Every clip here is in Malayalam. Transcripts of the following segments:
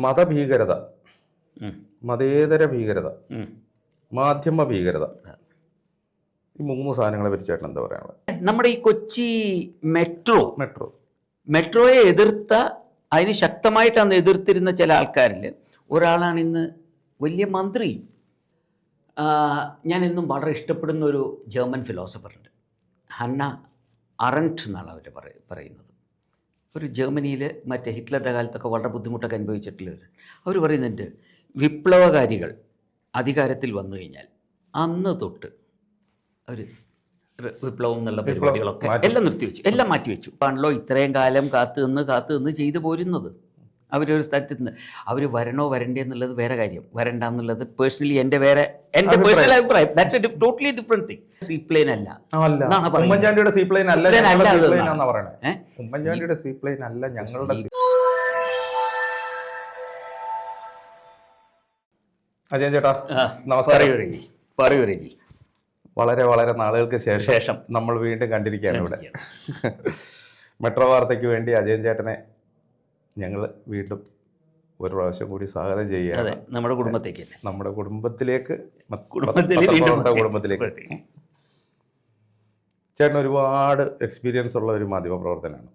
മതഭീകരത, മതേതര ഭീകരത, മാധ്യമ ഭീകരത, ഈ മൂന്ന് സാധനങ്ങളെ പറ്റി ചേട്ടൻ എന്താ പറയാനുള്ളത്? നമ്മുടെ ഈ കൊച്ചി മെട്രോ മെട്രോയെ എതിർത്ത, അതിന് ശക്തമായിട്ട് അന്ന് എതിർത്തിരുന്ന ചില ആൾക്കാരിൽ ഒരാളാണ് ഇന്ന് വലിയ മന്ത്രി. ഞാൻ ഇന്നും വളരെ ഇഷ്ടപ്പെടുന്ന ഒരു ജർമ്മൻ ഫിലോസഫറുണ്ട്, ഹന്ന അറൻറ്റ് എന്നാണ് അവർ പറയുന്നത്. ഒരു ജർമ്മനിയിൽ മറ്റേ ഹിറ്റ്ലറുടെ കാലത്തൊക്കെ വളരെ ബുദ്ധിമുട്ടൊക്കെ അനുഭവിച്ചിട്ടുള്ളവർ. അവർ പറയുന്നുണ്ട്, വിപ്ലവകാരികൾ അധികാരത്തിൽ വന്നു കഴിഞ്ഞാൽ അന്ന് തൊട്ട് അവർ വിപ്ലവം എന്നുള്ള പരിപാടികളൊക്കെ എല്ലാം നിർത്തിവെച്ചു, എല്ലാം മാറ്റിവെച്ചു. ആണല്ലോ ഇത്രയും കാലം കാത്തു നിന്ന് ചെയ്തു പോരുന്നത്. അവരൊരു സ്ഥലത്ത് നിന്ന് അവർ വരണോ വരണ്ടേ എന്നുള്ളത് വേറെ കാര്യം, വരണ്ട എന്നുള്ളത് പേഴ്സണലി എൻ്റെ പേഴ്സണൽ അഭിപ്രായം. That's A totally different thing. Seaplane അല്ല എന്നാണ് പറയുന്നത്. ഉമ്മൻചാണ്ടിയുടെ സീപ്ലെയിൻ അല്ല, ഉമ്മൻചാണ്ടിയുടെ സീപ്ലെയിൻ അല്ല ഞങ്ങളുടെ. അജയൻ ചേട്ടാ നമസ്കാരം. പറയൂ രജി. വളരെ വളരെ നാളുകൾക്ക് ശേഷം നമ്മൾ വീണ്ടും കണ്ടിരിക്കുകയാണ് ഇവിടെ. മെട്രോ വാർത്തയ്ക്ക് വേണ്ടി അജയൻ ചേട്ടനെ ഞങ്ങൾ വീണ്ടും ഒരു പ്രാവശ്യം കൂടി സ്വാഗതം ചെയ്യുകയാണ് നമ്മുടെ കുടുംബത്തിലേക്ക്. ചേട്ടൻ ഒരുപാട് എക്സ്പീരിയൻസ് ഉള്ള ഒരു മാധ്യമ പ്രവർത്തനമാണ്.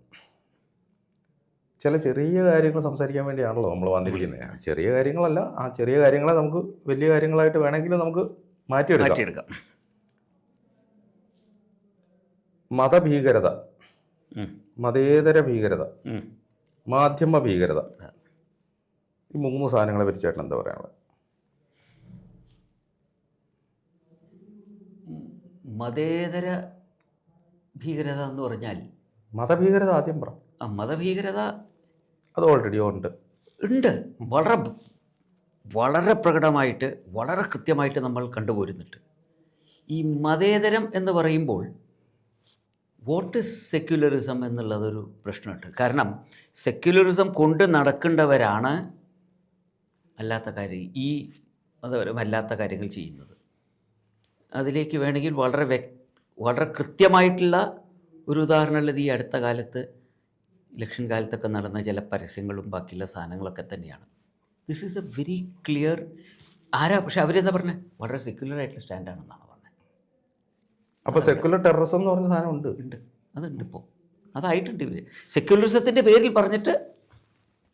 ചില ചെറിയ കാര്യങ്ങൾ സംസാരിക്കാൻ വേണ്ടിയാണല്ലോ നമ്മൾ വന്നിരിക്കുന്നത്. ചെറിയ കാര്യങ്ങളല്ല, ആ ചെറിയ കാര്യങ്ങളെ നമുക്ക് വലിയ കാര്യങ്ങളായിട്ട് വേണമെങ്കിൽ നമുക്ക് മാറ്റിയെടുക്കാം. മതഭീകരത, മതേതര ഭീകരത, മാധ്യമ ഭീകരത, ഈ മൂന്ന് സാധനങ്ങളെ പറ്റി ചേട്ടൻ എന്താ പറയാനുള്ളത്? മതേതര ഭീകരത എന്ന് പറഞ്ഞാൽ, മതഭീകരത ആദ്യം പറ. മതഭീകരത അത് ഓൾറെഡി ഉണ്ട്. വളരെ വളരെ പ്രകടമായിട്ട്, വളരെ കൃത്യമായിട്ട് നമ്മൾ കണ്ടുപോരുന്നുണ്ട്. ഈ മതേതരം എന്ന് പറയുമ്പോൾ വാട്ട് ഇസ് സെക്യുലറിസം എന്നുള്ളതൊരു പ്രശ്നമുണ്ട്. കാരണം സെക്യുലറിസം കൊണ്ട് നടക്കേണ്ടവരാണ് അല്ലാത്ത കാര്യം, ഈ മതപരമല്ലാത്ത കാര്യങ്ങൾ ചെയ്യുന്നത്. അതിലേക്ക് വേണമെങ്കിൽ വളരെ കൃത്യമായിട്ടുള്ള ഒരു ഉദാഹരണമുള്ളത് ഈ അടുത്ത കാലത്ത് ഇലക്ഷൻ കാലത്തൊക്കെ നടന്ന ചില പരസ്യങ്ങളും ബാക്കിയുള്ള സാധനങ്ങളൊക്കെ തന്നെയാണ്. This is A very clear. പക്ഷെ അവരെന്താ പറഞ്ഞത്? വളരെ സെക്യുലർ ആയിട്ടുള്ള സ്റ്റാൻഡാണെന്നാണ് പറഞ്ഞത്. അപ്പോൾ സെക്യുലർ ടെററിസം എന്ന് പറഞ്ഞ സാധനം ഉണ്ട്. അതുണ്ട് ഇപ്പോൾ, അതായിട്ടുണ്ട് ഇവർ സെക്യുലറിസത്തിൻ്റെ പേരിൽ പറഞ്ഞിട്ട്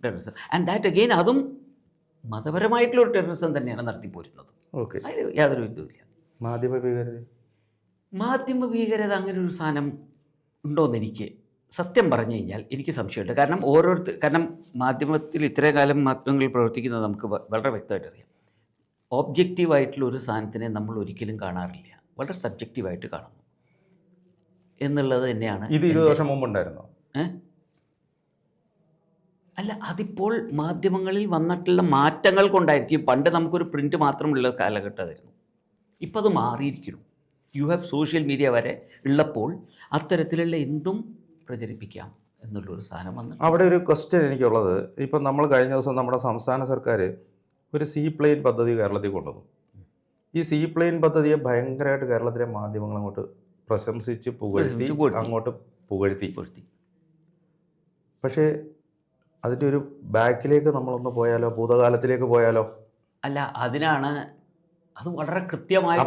ടെററിസം. ആൻഡ് ദാറ്റ് അഗെയിൻ അതും മതപരമായിട്ടുള്ളൊരു ടെററിസം തന്നെയാണ് നടത്തിപ്പോരുന്നത്. അതിൽ യാതൊരു വിധവുമില്ല. മാധ്യമ ഭീകരത അങ്ങനെ ഒരു സാധനം ഉണ്ടോയെന്ന് എനിക്ക് സത്യം പറഞ്ഞു കഴിഞ്ഞാൽ എനിക്ക് സംശയമുണ്ട്. കാരണം മാധ്യമത്തിൽ ഇത്രയും കാലം മാധ്യമങ്ങളിൽ പ്രവർത്തിക്കുന്നത് നമുക്ക് വളരെ വ്യക്തമായിട്ട് അറിയാം. ഒബ്ജക്റ്റീവായിട്ടുള്ള ഒരു സാധനത്തിനെ നമ്മൾ ഒരിക്കലും കാണാറില്ല, വളരെ സബ്ജക്റ്റീവായിട്ട് കാണുന്നു എന്നുള്ളത് തന്നെയാണ്. ഇത് 20 വർഷം മുമ്പുണ്ടായിരുന്നോ? അല്ല, അതിപ്പോൾ മാധ്യമങ്ങളിൽ വന്നിട്ടുള്ള മാറ്റങ്ങൾ കൊണ്ടായിരിക്കും. പണ്ട് നമുക്കൊരു പ്രിൻ്റ് മാത്രമുള്ള കാലഘട്ടമായിരുന്നു, ഇപ്പം അത് മാറിയിരിക്കുന്നു. യു ഹാവ് സോഷ്യൽ മീഡിയ വരെ ഉള്ളപ്പോൾ അത്തരത്തിലുള്ള എന്തും പ്രചരിപ്പിക്കാം എന്നുള്ളൊരു സാധനം വന്നു. അവിടെ ഒരു ക്വസ്റ്റ്യൻ എനിക്കുള്ളത്, ഇപ്പം നമ്മൾ കഴിഞ്ഞ ദിവസം നമ്മുടെ സംസ്ഥാന സർക്കാർ ഒരു സീപ്ലെയിൻ പദ്ധതി കേരളത്തിൽ കൊണ്ടുവന്നു. ഈ സീപ്ലെയിൻ പദ്ധതിയെ ഭയങ്കരമായിട്ട് കേരളത്തിലെ മാധ്യമങ്ങൾ അങ്ങോട്ട് പ്രശംസിച്ച് പുകഴ്ത്തി. പക്ഷേ അതിൻ്റെ ഒരു ബാക്കിലേക്ക് നമ്മളൊന്ന് പോയാലോ, ഭൂതകാലത്തിലേക്ക് പോയാലോ? അല്ല, അതിനാണ് അത് വളരെ കൃത്യമായി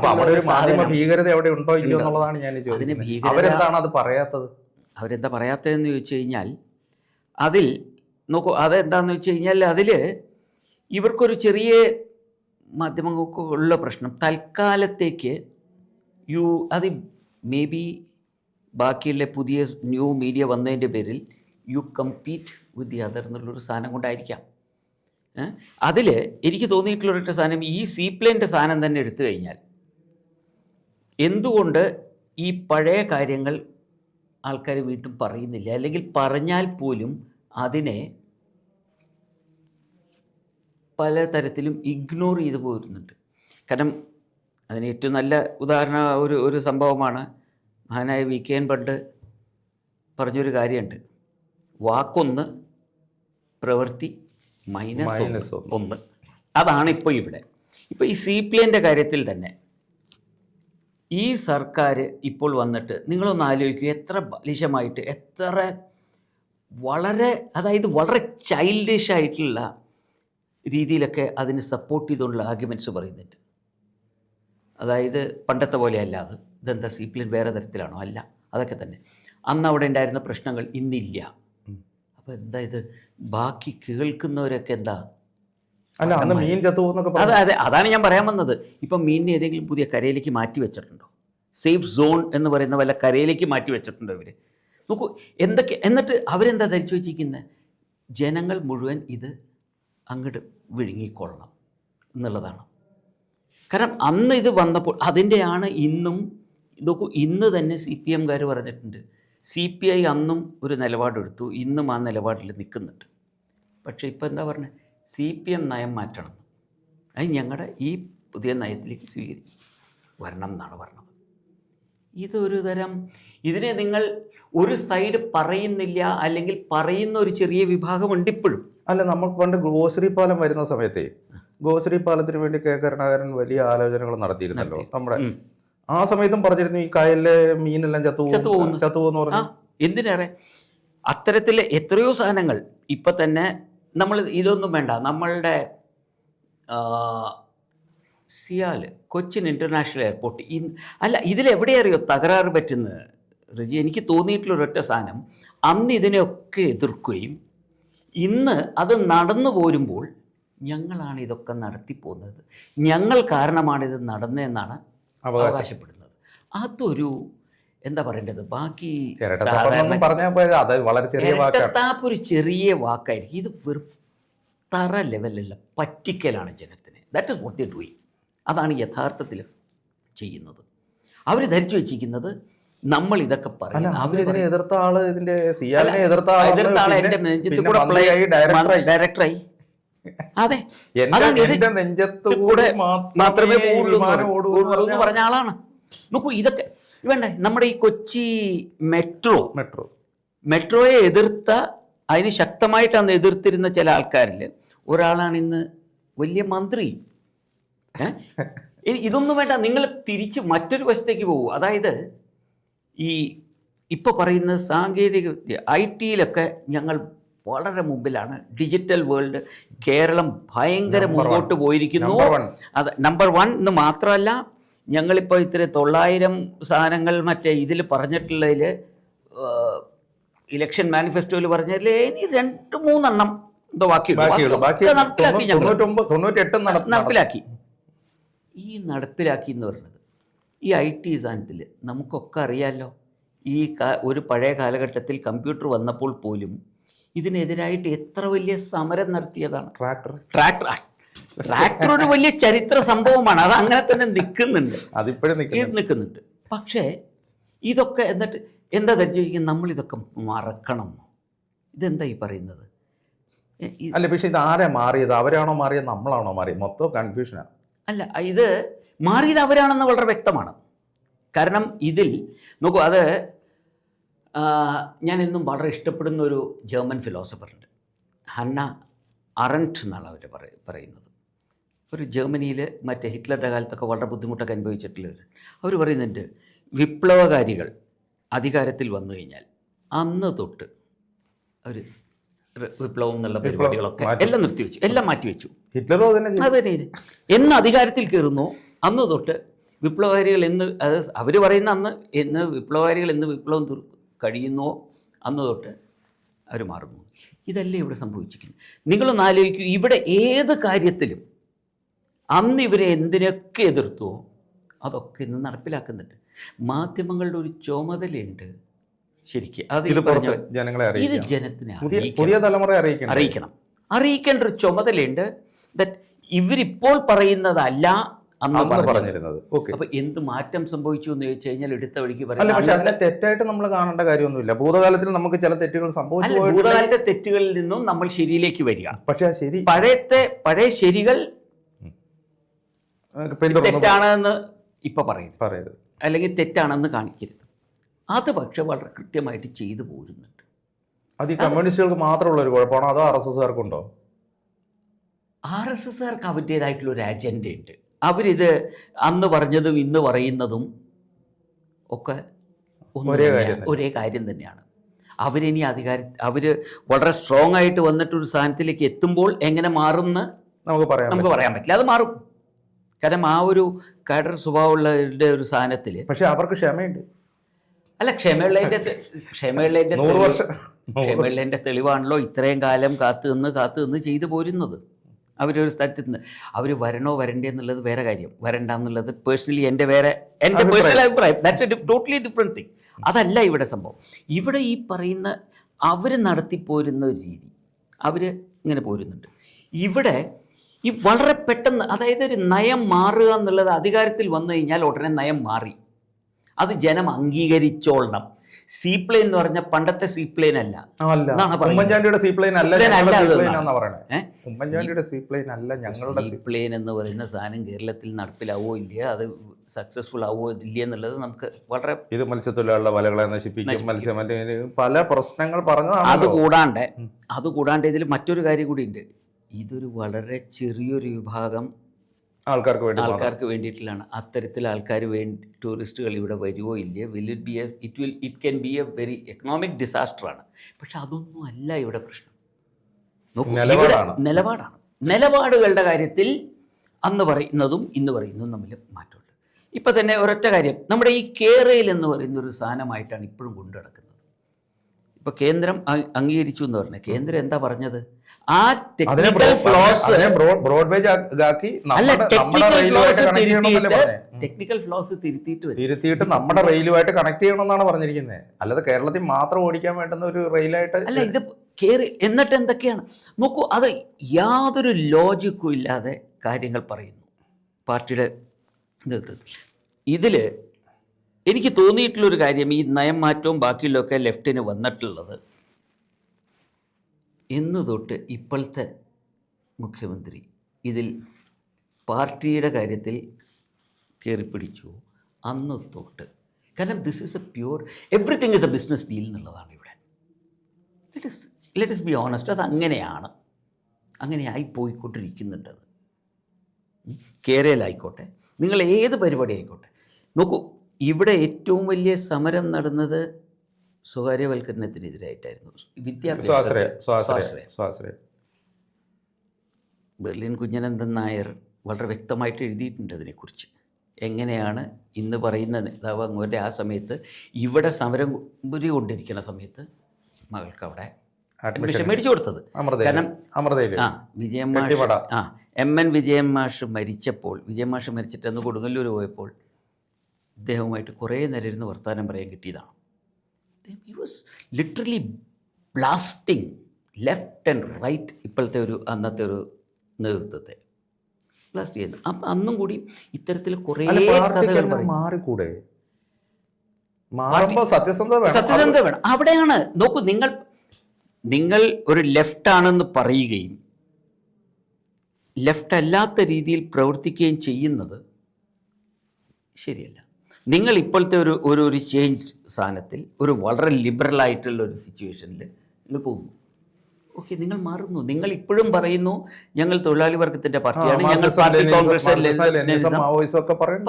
മാധ്യമ ഭീകരത എവിടെ ഉണ്ടോ ഇല്ലയോ എന്നുള്ളതാണ് ഞാൻ ചോദിക്കുന്നത്. അവരെന്താണ് അത് പറയാത്തത്? അവരെന്താ പറയാത്തതെന്ന് ചോദിച്ചു കഴിഞ്ഞാൽ, അതിൽ നോക്കൂ, അതെന്താണെന്ന് വെച്ച് കഴിഞ്ഞാൽ അതിൽ ഇവർക്കൊരു ചെറിയ മാധ്യമങ്ങൾക്ക് ഉള്ള പ്രശ്നം തൽക്കാലത്തേക്ക് അത് മേ ബി ബാക്കിയുള്ള പുതിയ ന്യൂ മീഡിയ വന്നതിൻ്റെ പേരിൽ you compete with the other എന്നുള്ളൊരു സാധനം കൊണ്ടായിരിക്കാം. അതിൽ എനിക്ക് തോന്നിയിട്ടുള്ളൊരു സാധനം, ഈ സീപ്ലെയിൻ്റെ സാധനം തന്നെ എടുത്തു കഴിഞ്ഞാൽ എന്തുകൊണ്ട് ഈ പഴയ കാര്യങ്ങൾ ആൾക്കാർ വീണ്ടും പറയുന്നില്ല, അല്ലെങ്കിൽ പറഞ്ഞാൽ പോലും അതിനെ പലതരത്തിലും ഇഗ്നോർ ചെയ്തു പോരുന്നുണ്ട്. കാരണം അതിന് ഏറ്റവും നല്ല ഉദാഹരണം ഒരു സംഭവമാണ്. മഹാനായ VKN പണ്ട് പറഞ്ഞൊരു കാര്യമുണ്ട്, വാക്കൊന്ന് പ്രവൃത്തി -1. അതാണ് ഇപ്പോൾ ഇവിടെ. ഇപ്പോൾ ഈ സീപ്ലെയിൻ്റെ കാര്യത്തിൽ തന്നെ ഈ സർക്കാർ ഇപ്പോൾ വന്നിട്ട് നിങ്ങളൊന്ന് ആലോചിക്കൂ, എത്ര ബാലിശമായിട്ട്, എത്ര വളരെ ചൈൽഡിഷ് ആയിട്ടുള്ള രീതിയിലൊക്കെ അതിന് സപ്പോർട്ട് ചെയ്തുകൊണ്ടുള്ള ആർഗ്യുമെൻറ്റ്സ് പറയുന്നുണ്ട്. അതായത് പണ്ടത്തെ പോലെ അല്ലാതെ ഇതെന്താ CPM വേറെ തരത്തിലാണോ? അല്ല, അതൊക്കെ തന്നെ. അന്ന് അവിടെ ഉണ്ടായിരുന്ന പ്രശ്നങ്ങൾ ഇന്നില്ല. അപ്പോൾ എന്താ ഇത്, ബാക്കി കേൾക്കുന്നവരൊക്കെ എന്താ, അല്ല അന്ന് മീൻ ചത്തു എന്നൊക്കെ അതെ അതെ, അതാണ് ഞാൻ പറയാൻ വന്നത്. ഇപ്പം മീനിനെ ഏതെങ്കിലും പുതിയ കരയിലേക്ക് മാറ്റി വെച്ചിട്ടുണ്ടോ? സേഫ് സോൺ എന്ന് പറയുന്ന വല്ല കരയിലേക്ക് മാറ്റി വെച്ചിട്ടുണ്ടോ ഇവർ? നോക്കൂ എന്തൊക്കെ. എന്നിട്ട് അവരെന്താ ധരിച്ചു വെച്ചിരിക്കുന്നത്, ജനങ്ങൾ മുഴുവൻ ഇത് അങ്ങോട്ട് വിഴുങ്ങിക്കൊള്ളണം എന്നുള്ളതാണ്. കാരണം അന്ന് ഇത് വന്നപ്പോൾ അതിൻ്റെയാണ് ഇന്നും. നോക്കൂ, ഇന്ന് തന്നെ CPMകാർ പറഞ്ഞിട്ടുണ്ട്, CPI അന്നും ഒരു നിലപാടെടുത്തു, ഇന്നും ആ നിലപാടിൽ നിൽക്കുന്നുണ്ട്. പക്ഷേ ഇപ്പോൾ എന്താ പറഞ്ഞത്, CPM നയം മാറ്റണം, അത് ഞങ്ങളുടെ ഈ പുതിയ നയത്തിലേക്ക് വരണം എന്നാണ് പറഞ്ഞത്. ഇതൊരു തരം, ഇതിനെ നിങ്ങൾ ഒരു സൈഡ് പറയുന്നില്ല, അല്ലെങ്കിൽ പറയുന്ന ഒരു ചെറിയ വിഭാഗമുണ്ട് ഇപ്പോഴും. അല്ല, നമുക്ക് പണ്ട് ഗ്രോസറി പാലം വരുന്ന സമയത്തെ ഗ്രോസറി പാലത്തിന് വേണ്ടി കരുണാകരൻ വലിയ ആലോചനകൾ നടത്തിയിരുന്നല്ലോ. നമ്മുടെ ആ സമയത്തും പറഞ്ഞിരുന്നു ഈ കായലിലെ മീനെല്ലാം ചത്തുപോകുന്നു പറഞ്ഞു. എന്തിനേറെ അത്തരത്തിലെ എത്രയോ സാധനങ്ങൾ ഇപ്പം തന്നെ നമ്മൾ ഇതൊന്നും വേണ്ട, നമ്മളുടെ സിയാൽ കൊച്ചിൻ ഇൻ്റർനാഷണൽ എയർപോർട്ട് അല്ല, ഇതിലെവിടെ അറിയോ തകരാറ് പറ്റുന്നത് റിജി? എനിക്ക് തോന്നിയിട്ടുള്ളൊരൊറ്റ സാധനം, അന്ന് ഇതിനെയൊക്കെ എതിർക്കുകയും ഇന്ന് അത് നടന്നു പോരുമ്പോൾ ഞങ്ങളാണ് ഇതൊക്കെ നടത്തിപ്പോകുന്നത്, ഞങ്ങൾ കാരണമാണിത് നടന്നതെന്നാണ് അവകാശപ്പെടുന്നത്. അതൊരു എന്താ പറയേണ്ടത്, ബാക്കി ഇരട്ടത്താപ്പ് ഒരു ചെറിയ വാക്കായിരിക്കും, ഇത് വെറും തറ ലെവലുള്ള പറ്റിക്കലാണ് ജനത്തിന്. That is what they doing. അതാണ് യഥാർത്ഥത്തിൽ ചെയ്യുന്നത്. അവർ ധരിച്ചു വെച്ചിരിക്കുന്നത് നമ്മൾ ഇതൊക്കെ പറയും. എതിർത്ത ആള് ഡയറക്ടറായി. അതെ, മാത്രമേ എന്ന് പറഞ്ഞ ആളാണ്. നോക്കൂ, ഇതൊക്കെ വേണ്ടേ. നമ്മുടെ ഈ കൊച്ചി മെട്രോയെ എതിർത്ത, അതിന് ശക്തമായിട്ട് അന്ന് എതിർത്തിരുന്ന ചില ആൾക്കാരിൽ ഒരാളാണ് ഇന്ന് വലിയ മന്ത്രി. ഇതൊന്നും വേണ്ട, നിങ്ങൾ തിരിച്ച് മറ്റൊരു വശത്തേക്ക് പോകൂ. അതായത് ഈ ഇപ്പോൾ പറയുന്ന സാങ്കേതിക വിദ്യ, IT-യിലൊക്കെ ഞങ്ങൾ വളരെ മുമ്പിലാണ്. ഡിജിറ്റൽ വേൾഡ് കേരളം ഭയങ്കര മുമ്പോട്ട് പോയിരിക്കുന്നു. അത് നമ്പർ 1 എന്ന് മാത്രമല്ല, ഞങ്ങളിപ്പോൾ ഇത്ര 900 സാധനങ്ങൾ മറ്റേ ഇതിൽ പറഞ്ഞിട്ടുള്ളതിൽ, ഇലക്ഷൻ മാനിഫെസ്റ്റോയിൽ പറഞ്ഞതിൽ ഇനി 2-3 എണ്ണം എന്തോ നടപ്പിലാക്കി. ഈ നടപ്പിലാക്കി എന്ന് പറയുന്നത് ഈ IT സാധനത്തിൽ നമുക്കൊക്കെ അറിയാമല്ലോ. ഈ ഒരു പഴയ കാലഘട്ടത്തിൽ കമ്പ്യൂട്ടർ വന്നപ്പോൾ പോലും ഇതിനെതിരായിട്ട് എത്ര വലിയ സമരം നടത്തിയതാണ്. ട്രാക്ടർ ഒരു വലിയ ചരിത്ര സംഭവമാണ്, അത് അങ്ങനെ തന്നെ നിൽക്കുന്നുണ്ട്. പക്ഷേ ഇതൊക്കെ എന്നിട്ട് എന്താ ധരിച്ചിരിക്കുന്നത്, നമ്മളിതൊക്കെ മറക്കണം. ഇതെന്താ ഈ പറയുന്നത്? അല്ല, പക്ഷേ ഇത് ആരാ മാറിയത്? അവരാണോ മാറിയത്, നമ്മളാണോ മാറിയത്? മൊത്തം കൺഫ്യൂഷനാണ്. അല്ല, ഇത് മാറിയത് അവരാണെന്ന് വളരെ വ്യക്തമാണ്. കാരണം ഇതിൽ നോക്കൂ, അത് ഞാൻ ഇന്നും വളരെ ഇഷ്ടപ്പെടുന്ന ഒരു ജർമ്മൻ ഫിലോസഫറുണ്ട്, ഹന്ന അറൻറ്റ് എന്നാണ് അവർ പറയുന്നത്. ഒരു ജർമ്മനിയിൽ മറ്റേ ഹിറ്റ്ലറുടെ കാലത്തൊക്കെ വളരെ ബുദ്ധിമുട്ടൊക്കെ അനുഭവിച്ചിട്ടുള്ളവർ. അവർ പറയുന്നുണ്ട്, വിപ്ലവകാരികൾ അധികാരത്തിൽ വന്നു കഴിഞ്ഞാൽ അന്ന് തൊട്ട് അവർ വിപ്ലവം എന്നുള്ള പരിപാടികളൊക്കെ എല്ലാം നിർത്തിവെച്ചു, എല്ലാം മാറ്റിവെച്ചു. ഹിറ്റ്ലറോ അത് തന്നെ എന്ന് അധികാരത്തിൽ കയറുന്നു അന്ന് തൊട്ട് വിപ്ലവകാരികൾ എന്ന്, അത് അവർ പറയുന്ന എന്ന് വിപ്ലവകാരികൾ എന്ന് വിപ്ലവം കഴിയുന്നുവോ അന്ന് തൊട്ട് അവർ മാറുന്നു. ഇതല്ലേ ഇവിടെ സംഭവിച്ചിരിക്കുന്നത്. നിങ്ങളൊന്ന് ആലോചിക്കൂ, ഇവിടെ ഏത് കാര്യത്തിലും അന്ന് ഇവരെ എന്തിനൊക്കെ എതിർത്തുവോ അതൊക്കെ ഇന്ന് നടപ്പിലാക്കുന്നുണ്ട്. മാധ്യമങ്ങളുടെ ഒരു ചുമതലയുണ്ട് ശരിക്കും. അത് ഇത് ജനത്തിനെ പുതിയ തലമുറ അറിയിക്കേണ്ട ഒരു ചുമതലയുണ്ട്. ദാറ്റ് ഇവരിപ്പോൾ പറയുന്നതല്ല അന്ന് പറഞ്ഞിരുന്നത്. അപ്പൊ എന്ത് മാറ്റം സംഭവിച്ചു എന്ന് ചോദിച്ചു കഴിഞ്ഞാൽ എടുത്ത വഴിക്ക് പറയാം. പക്ഷെ അതിനെ തെറ്റായിട്ട് നമ്മൾ കാണേണ്ട കാര്യമൊന്നുമില്ല. ഭൂതകാലത്തിൽ നമുക്ക് ചില തെറ്റുകൾ സംഭവിച്ചു. ഭൂതകാലത്തെ തെറ്റുകളിൽ നിന്നും നമ്മൾ ശരിയിലേക്ക് വരിക. പക്ഷെ ശരി പഴയ ശരികൾ തെറ്റാണെന്ന് ഇപ്പൊ പറയരുത്, അല്ലെങ്കിൽ തെറ്റാണെന്ന് കാണിക്കരുത്. അത് പക്ഷെ വളരെ കൃത്യമായിട്ട് ചെയ്തു പോരുന്നുണ്ട്. അത് ഈ കമ്മ്യൂണിസ്റ്റുകൾക്ക് മാത്രമുള്ള ഒരു കുഴപ്പമാണോ, അതോ RSSകാർക്കുണ്ടോ? RSSകാർക്ക് അവരുടേതായിട്ടുള്ളൊരു അജണ്ടയുണ്ട്. അവരിത് അന്ന് പറഞ്ഞതും ഇന്ന് പറയുന്നതും ഒക്കെ ഒരേ കാര്യം തന്നെയാണ്. അവരിനി അവർ വളരെ സ്ട്രോങ് ആയിട്ട് വന്നിട്ടൊരു സ്ഥാനത്തിലേക്ക് എത്തുമ്പോൾ എങ്ങനെ മാറുമെന്ന് നമുക്ക് പറയാം. നമുക്ക് പറയാൻ പറ്റില്ല, അത് മാറും. കാരണം ആ ഒരു കടർ സ്വഭാവമുള്ളവരുടെ ഒരു സാധനത്തിൽ. പക്ഷെ അവർക്ക് ക്ഷമയുണ്ട്. അല്ല, ക്ഷമയുള്ളതിൻ്റെ തെളിവാണല്ലോ ഇത്രയും കാലം കാത്തു നിന്ന് ചെയ്തു പോരുന്നത്. അവരൊരു സ്ഥലത്ത് നിന്ന് അവർ വരണോ വരണ്ടേ എന്നുള്ളത് വേറെ കാര്യം, വരണ്ട എന്നുള്ളത് പേഴ്സണലി എൻ്റെ പേഴ്സണൽ അഭിപ്രായം. That's A totally different thing. അതല്ല ഇവിടെ സംഭവം. ഇവിടെ ഈ പറയുന്ന അവർ നടത്തിപ്പോരുന്ന ഒരു രീതി, അവർ ഇങ്ങനെ പോരുന്നുണ്ട്. ഇവിടെ ഈ വളരെ പെട്ടെന്ന്, അതായത് ഒരു നയം മാറുക എന്നുള്ളത് അധികാരത്തിൽ വന്നു കഴിഞ്ഞാൽ ഉടനെ നയം മാറി, അത് ജനം അംഗീകരിച്ചോളണം. സീപ്ലെയിൻ എന്ന് പറഞ്ഞാൽ പണ്ടത്തെ സീപ്ലെയിൻ അല്ല. ഉമ്മൻചാണ്ടിയുടെ സീപ്ലെയിൻ അല്ല, ഉമ്മൻചാണ്ടിയുടെ സീപ്ലെയിൻ അല്ല, ഞങ്ങളുടെ സീപ്ലെയിൻ എന്ന് പറയുന്ന സാധനം കേരളത്തിൽ നടപ്പിലാവോ ഇല്ല, അത് സക്സസ്ഫുൾ ആവോ ഇല്ല എന്നുള്ളത് നമുക്ക് വളരെ, ഇത് മത്സ്യത്തൊഴിലാളികളുടെ വലകളെ നശിപ്പിക്കും, മത്സ്യമേഖല പല പ്രശ്നങ്ങൾ പറഞ്ഞതാണ്. അതുകൂടാണ്ട് ഇതിൽ മറ്റൊരു കാര്യം കൂടിയുണ്ട്. ഇതൊരു വളരെ ചെറിയൊരു വിഭാഗം ആൾക്കാർക്ക് വേണ്ടിയിട്ടുള്ളതാണ്. അത്തരത്തിൽ ആൾക്കാർ ടൂറിസ്റ്റുകൾ ഇവിടെ വരുമോ ഇല്ല, it can be a very economic ഡിസാസ്റ്ററാണ്. പക്ഷെ അതൊന്നും അല്ല ഇവിടെ പ്രശ്നം. നോക്കൂ, നിലപാടുകളുടെ കാര്യത്തിൽ അന്ന് പറയുന്നതും ഇന്ന് പറയുന്നതും തമ്മിൽ മാറ്റമുണ്ട്. ഇപ്പം തന്നെ ഒരൊറ്റ കാര്യം, നമ്മുടെ ഈ കേരയിൽ എന്ന് പറയുന്ന ഒരു സാധനമായിട്ടാണ് ഇപ്പോഴും കൊണ്ടു നടക്കുന്നത്. ഇപ്പോൾ കേന്ദ്രം അംഗീകരിച്ചു എന്ന് പറഞ്ഞത്, കേന്ദ്രം എന്താ പറഞ്ഞത്? ആ ടെക്നിക്കൽ ഫ്ലോസ് തിരുത്തിയിട്ട് നമ്മുടെ റെയിലുമായിട്ട് കണക്ട് ചെയ്യണമെന്നാണ് പറഞ്ഞിരിക്കുന്നത്. അല്ലാതെ കേരളത്തിൽ മാത്രം ഓടിക്കാൻ വേണ്ടുന്ന ഒരു റെയിലായിട്ട് അല്ല ഇത് കേറി. എന്നിട്ട് എന്തൊക്കെയാണ് നോക്കൂ, അത് യാതൊരു ലോജിക്കും ഇല്ലാതെ കാര്യങ്ങൾ പറയുന്നു പാർട്ടിയുടെ നേതൃത്വത്തിൽ. ഇതിൽ എനിക്ക് തോന്നിയിട്ടുള്ളൊരു കാര്യം, ഈ നയം മാറ്റവും ബാക്കിയുള്ളതൊക്കെ ലെഫ്റ്റിന് വന്നിട്ടുള്ളത് ഇന്ന് തൊട്ട് ഇപ്പോഴത്തെ മുഖ്യമന്ത്രി ഇതിൽ പാർട്ടിയുടെ കാര്യത്തിൽ കയറിപ്പിടിച്ചു അന്ന് തൊട്ട്. കാരണം this is A pure everything is A business deal എന്നുള്ളതാണ് ഇവിടെ. ലെറ്റ് us ബി ഓണസ്റ്റ്, അത് അങ്ങനെയാണ്, അങ്ങനെയായി പോയിക്കൊണ്ടിരിക്കുന്നുണ്ടത്. കേരളയിലായിക്കോട്ടെ, നിങ്ങൾ ഏത് പരിപാടി ആയിക്കോട്ടെ. നോക്കൂ, ഇവിടെ ഏറ്റവും വലിയ സമരം നടന്നത് സ്വകാര്യവൽക്കരണത്തിനെതിരായിട്ടായിരുന്നു. വിദ്യാഭ്യാസം. ബെർലിൻ കുഞ്ഞനന്ദൻ നായർ വളരെ വ്യക്തമായിട്ട് എഴുതിയിട്ടുണ്ട് അതിനെക്കുറിച്ച്. എങ്ങനെയാണ് ഇന്ന് പറയുന്ന നേതാവ് അങ്ങോട്ട് ആ സമയത്ത് ഇവിടെ സമരം കൊണ്ടിരിക്കുന്ന സമയത്ത് മകൾക്ക് അവിടെ അഡ്മിഷൻ മേടിച്ചു കൊടുത്തത്. കാരണം വിജയൻ മാഷ് MN വിജയൻ മാഷ് മരിച്ചപ്പോൾ, വിജയൻ മാഷ് മരിച്ചിട്ട് അന്ന് കൊടുങ്ങല്ലൂർ പോയപ്പോൾ ഇദ്ദേഹവുമായിട്ട് കുറേ നേരം ഇരുന്ന് വർത്തമാനം പറയാൻ കിട്ടിയതാണ്. He was literally blasting left and right ഇപ്പോഴത്തെ അന്നത്തെ ഒരു നേതൃത്വത്തെ ബ്ലാസ്റ്റ് ചെയ്യുന്നു. അപ്പം അന്നും കൂടി ഇത്തരത്തിൽ കുറേ കഥകൾ മാറിക്കൂടെ? സത്യസന്ധത വേണം. അവിടെയാണ് നോക്കൂ, നിങ്ങൾ ഒരു ലെഫ്റ്റ് ആണെന്ന് പറയുകയും ലെഫ്റ്റ് അല്ലാത്ത രീതിയിൽ പ്രവർത്തിക്കുകയും ചെയ്യുന്നത് ശരിയല്ല. നിങ്ങൾ ഇപ്പോഴത്തെ ഒരു ചേഞ്ച് സ്ഥാനത്തിൽ ഒരു വളരെ ലിബറലായിട്ടുള്ള ഒരു സിറ്റുവേഷനിൽ നിങ്ങൾ പോകുന്നു. ഓക്കെ, നിങ്ങൾ മാറുന്നു. നിങ്ങൾ ഇപ്പോഴും പറയുന്നു ഞങ്ങൾ തൊഴിലാളി വർഗത്തിൻ്റെ പാർട്ടിയാണ്, ഞങ്ങൾ പാർട്ടി കോൺഗ്രസ്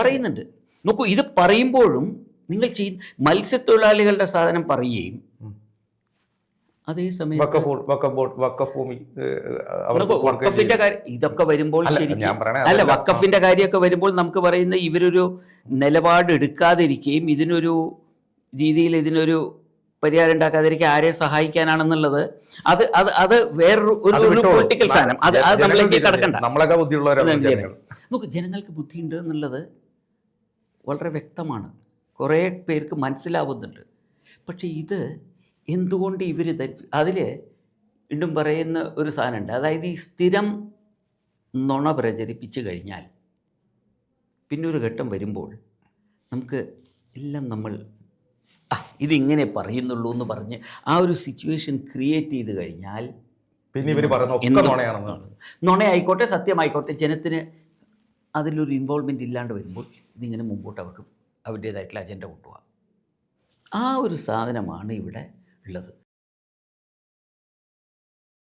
പറയുന്നുണ്ട്. നോക്കൂ, ഇത് പറയുമ്പോഴും നിങ്ങൾ മത്സ്യത്തൊഴിലാളികളുടെ സാധനം പറയുകയും അതേസമയം വഖഫിന്റെ കാര്യം ഇതൊക്കെ വരുമ്പോൾ ശരിക്കും അല്ല, വഖഫിന്റെ കാര്യമൊക്കെ വരുമ്പോൾ നമുക്ക് പറയുന്ന ഇവരൊരു നിലപാട് എടുക്കാതിരിക്കുകയും ഇതിനൊരു രീതിയിൽ പരിഹാരം ഉണ്ടാക്കാതിരിക്കുക ആരെ സഹായിക്കാനാണെന്നുള്ളത് അത് വേറൊരു പൊളിറ്റിക്കൽ സാധനം. അത് നമ്മളിലേക്ക് കടക്കണ്ട. നോക്ക്, ജനങ്ങൾക്ക് ബുദ്ധിയുണ്ട് എന്നുള്ളത് വളരെ വ്യക്തമാണ്, കുറേ പേർക്ക് മനസ്സിലാവുന്നുണ്ട്. പക്ഷേ ഇത് എന്തുകൊണ്ട് ഇവർ ധരിച്ചു? അതിൽ വീണ്ടും പറയുന്ന ഒരു സാധനമുണ്ട്. അതായത് ഈ സ്ഥിരം നുണ പ്രചരിപ്പിച്ചു കഴിഞ്ഞാൽ പിന്നെ ഒരു ഘട്ടം വരുമ്പോൾ നമുക്ക് എല്ലാം നമ്മൾ ഇതിങ്ങനെ പറയുന്നുള്ളൂ എന്ന് പറഞ്ഞ് ആ ഒരു സിറ്റുവേഷൻ ക്രിയേറ്റ് ചെയ്ത് കഴിഞ്ഞാൽ പിന്നെ ഇവർ പറയുന്നത് നുണയായിക്കോട്ടെ സത്യമായിക്കോട്ടെ, ജനത്തിന് അതിലൊരു ഇൻവോൾവ്മെൻറ്റ് ഇല്ലാണ്ട് വരുമ്പോൾ ഇതിങ്ങനെ മുമ്പോട്ട് അവർക്ക് അവരുടേതായിട്ടുള്ള അജണ്ട കൊണ്ടുപോകാം. ആ ഒരു സാധനമാണ് ഇവിടെ ഉള്ളത്.